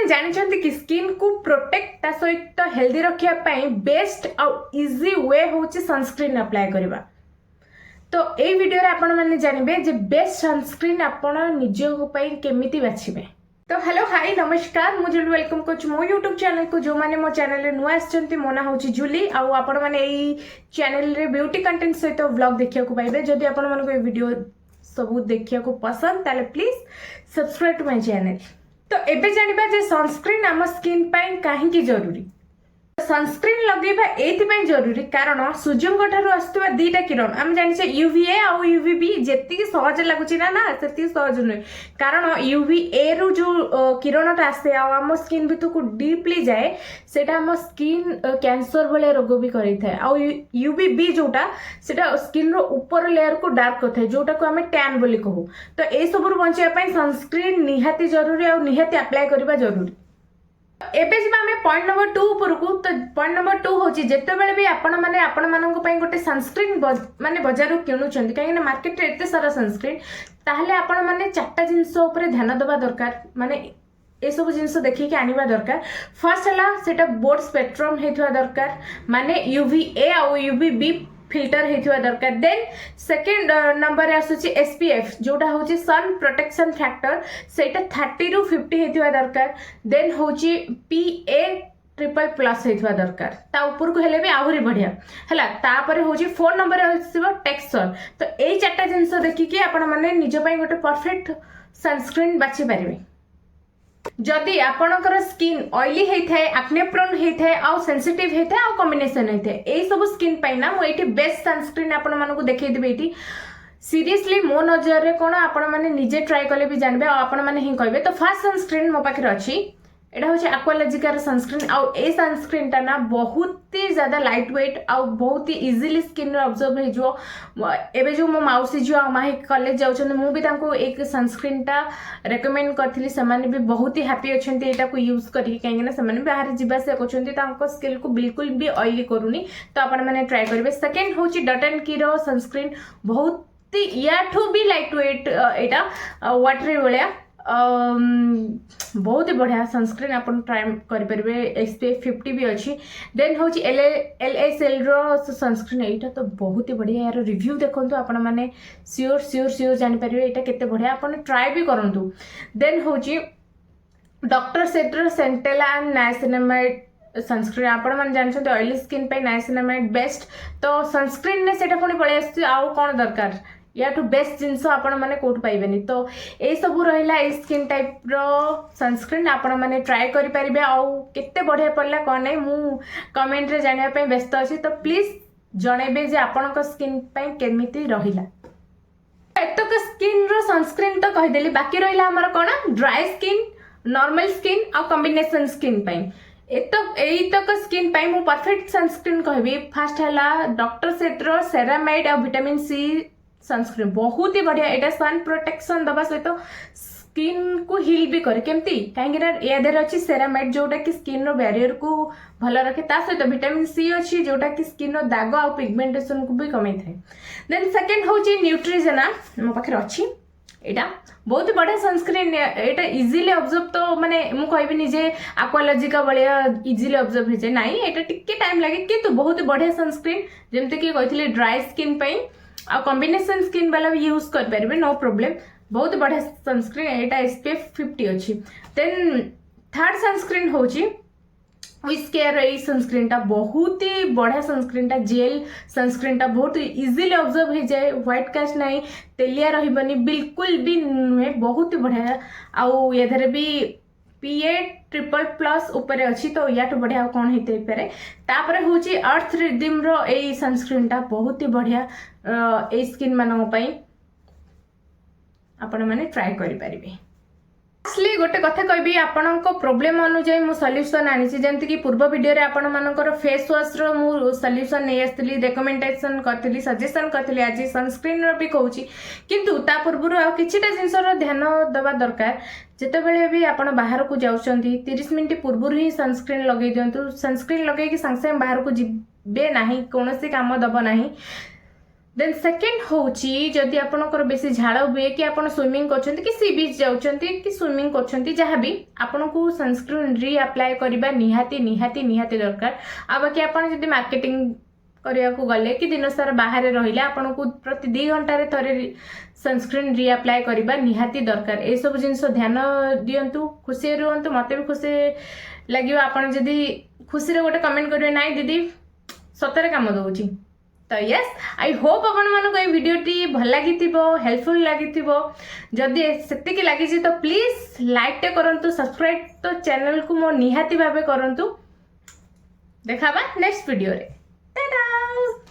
मैंने जानते कि स्किन को प्रोटेक्ट ता सहित हेल्दी रखा बेस्ट आउ इजी वे हूँ सनस्क्रीन अप्लाई करवा। तो ये वीडियो रे आपण मैंने जानबे जे बेस्ट सनस्क्रीन आपण निजो केमिति बाछिबे। तो हेलो हाय नमस्कार मुझे वेलकम कर मो यूट्यूब चैनल को जो माने मो चैनल रे नुआ आछंती मो ना होची जूली आउ आपण माने एई चैनल रे ब्यूटी कंटेंट सहित व्लॉग देखिया को पाइबे। जदि आपण मानको ए वीडियो सब देखिया को पसंद ताले please subscribe to my channel. तो एबे जानिबा जे सनस्क्रीन आम स्किन पाई काहेकि जरूरी। सनस्क्रीन लगेबा एथि जरूरी कारण सूर्य ठार आसुवा दीटा किरण आम जाने यूवीए आउ यूवीबी जेतिकी सहज लगुची ना सेति सहज नुहे कारण यूवीए रु जो किरणटा आसे आम स्किन भीतर को डीपली जाए सेटा आम स्किन कैंसर भाया रोग भी करें आउ यूवीबी जोटा सेटा स्किन रो ऊपर लेयर को डार्क करता जोटा को आम टैन बोली कहू। तो ए सब बचाई सनस्क्रीन निहाती जरूरी और निहाती अप्लाई करबा जरूरी। एबे जब आम पॉइंट नंबर 2 ऊपर को तो पॉइंट नंबर 2 हूँ जिते बड़े भी आपण मैंने आपण मानी गोटे सनस्क्रीन माने बजार किणुंट कहीं मार्केट रे एते सारा सनस्क्रीन ताहले आपण मैंने 4टा जिनस ध्यान देवा दरकार माने ये सब जिनस देखिए आनिबा दरकार। फर्स्ट है सेटा बोर्ड स्पेक्ट्रम होइथवा दरकार माने यूवीए आउ यूवीबी फिल्टर होइथवा दरकार। देन सेकंड नंबर आसुची एसपीएफ जोटा होची सन प्रोटेक्शन फैक्टर सेटा 30 रु 50 होइथवा दरकार। देन होची पीए ट्रिपल प्लस होइथवा दरकार ता ऊपर को हेले भी आहुरी बढ़िया हला। तापर होची फोन नंबर आसीबो टेक्सचर। तो एई चारटा जिंस देखि कि आपण माने निज पई गोटे परफेक्ट सनस्क्रीन बाछि पारिबे। जदि आपणकर स्किन ऑयली होता है एक्ने प्रोन होता है आउ सेंसिटिव होता है आउ कॉम्बिनेशन होता है यही सब स्किन पाई ना मुझे बेस्ट सनस्क्रीन आपण मानक देखदेवी ये सीरियसली मो नजर में कौन आपण मैंने निजे ट्राए कले भी जानबे आपण मैंने ही कहबे। तो फर्स्ट सनस्क्रीन मो पाखे अच्छी एटा हूँ एक्वालॉजिकार सनस्क्रीन आउ ए सनस्क्रीन टा ना बहुत ही ज्यादा लाइट वेट आउ बहुत ही इजिली स्किन ऑब्जर्व हो। एबे जो मो माउसी जो माही कॉलेज जाउछन मु भी तांको एक सनस्क्रीन टा रेकमेंड करथिली सेमाने भी बहुत ही हैप्पी अछंती एटा को यूज करी काहे ना सेमाने बाहर जिबा से कोछंती तांको स्किन को बिल्कुल भी ऑयली करूनी। तो आपण माने ट्राई करबे। सेकंड होची डॉट एंड की रो सनस्क्रीन बहुत ही याठू भी लाइट वेट एटा वाटरी भलिया बहुत ही बढ़िया सनस्क्रीन आप ट्राई करेंगे। एसपीएफ 50 भी अच्छी। देन हूँ एलएसएल रो सनस्क्रीन यहाँ तो बहुत ही बढ़िया यार रिव्यू देखो आपण मैंने सियोर सियोर सियोर जापर यहाँ केते बढ़िया आप ट्राई भी करूँ। देन हूँ डॉक्टर सेटर सेंटेला एंड नाइसिनामाइड सनस्क्रीन आपण मैंने जानते ऑयली स्किन पे नाइसिनामाइड बेस्ट। तो सनस्क्रीन ने सेटा पुणी पलि आसुची आउ कौन दरकार या बेस्ट जिनस आपण मैंने कोट पाइबेनी। तो ये सब रहा स्किन टाइप रो सनस्क्रीन आपण मैंने ट्राई करें आउ केते बढ़िया पड़ला कौन नहीं मु कमेंट रे जानिया व्यस्त अच्छी। तो प्लीज जनइबे जे आपण स्किन केमिति रहिला। एतक स्किन रो सनस्क्रीन तो कहीदेली बाकी रहा आमर कौन ड्राई स्किन नॉर्मल स्किन आ कॉम्बिनेशन स्किन तक स्किन पाई मु परफेक्ट सनस्क्रीन कहबी। फर्स्ट है डॉक्टर सेटर सेरामाइड आ विटामिन सी सनस्क्रीन बहुत ही बढ़िया एटा सन प्रोटेक्शन दबा सहित स्किन को हिल भी करे केमती कहीं या देर अच्छी सेरामाइड जोटा कि स्किन रो बैरियर को भल रखे ता सहित विटामिन सी अच्छी जोटा कि स्किन रो दाग आ पिगमेंटेशन को भी कमे थाए। देन सेकंड होची न्यूट्रिजेना मो पाखे अच्छी एटा बहुत ही बढ़िया सनस्क्रीन एटा इजीली ऑब्जर्व तो माने मु कहबी निजे एक्वालॉजिका बलिया इजीली ऑब्जर्व हो जाए नहीं एटा टिके टाइम लागे किंतु बहुत ही बढ़िया सनस्क्रीन जेमते कि कहथिले ड्राई स्किन पई आ कॉम्बिनेशन स्किन वाला भी यूज कर पारे नो प्रॉब्लम बहुत बढ़िया सनस्क्रीन एटा एसपीएफ 50 अच्छी। देन थर्ड सनस्क्रीन होची विश केयर ए सनस्क्रीन टा बहुत ही बढ़िया सनस्क्रीन टा जेल सनस्क्रीन टा बहुत इजीली ऑब्जर्व हो जाए व्हाइट कास्ट नहीं तेलिया रही बिल्कुल भी नुहे बहुत ही बढ़िया आउ ये भी पीए ट्रिपल प्लस ऊपर अच्छी। तो या बढ़िया कौन होते पारे तापर हूँ अर्थ रिदिम रो ए सनस्क्रीन टा बहुत ही बढ़िया ए स्किन मानक आपण मैंने ट्राई करें। लास्टली गोटे कथा कहबी आपण प्रोब्लेम अनुसार मु सॉल्यूशन आनी जमती कि पूर्व वीडियो रे आपण मानकर फेस वाश रो मु सॉल्यूशन नहीं आसली रिकमेंडेशन करथली सजेशन करथली आज सनस्क्रीन रो भी कहूची किंतु ता पूर्व आ किछिटा जिंस रो ध्यान देवा दरकार। जितेबले भी आपण बाहर को जाउछंती 30 मिनिट पूर्व ही सनस्क्रीन लगे दिंतु सनस्क्रीन लगे कि संग संग बाहर को जिबे नाही कोनोसी काम दब नाही। देन सेकेंड होची जदि आपनकर बेसी झाड़ हुए कि आपण स्विमिंग करछंती कि सी बीच जाउछंती कि स्विमिंग करछंती जहाँ भी आपन को सनस्क्रीन री अप्लाई करबा निहाती निहाती निहाती दरकार। आ बाकी आपण जदि मार्केटिंग करिया को गले कि दिन सारा बाहर रहिले आपण को प्रति 2 घंटा रे थरे सनस्क्रीन री अप्लाई करबा निहाती दरकार। ए सब जिंस ध्यान दियंतु खुशी रहंतु मते भी खुशी लागियो आपण जदि खुशी रे गोटे कमेंट करिवे नाइ दीदी सतरे काम दउची। तो यस आई होप आपण मानको ए वीडियोटी भल लागिथिबो हेल्पफुल लागिथिबो। जदि सेतिकी लागिछि तो प्लीज लाइक टे करंतु सब्सक्राइब तो चैनल को मो निहाती भाबे करंतु। देखाबा नेक्स्ट वीडियो रे। टाटा।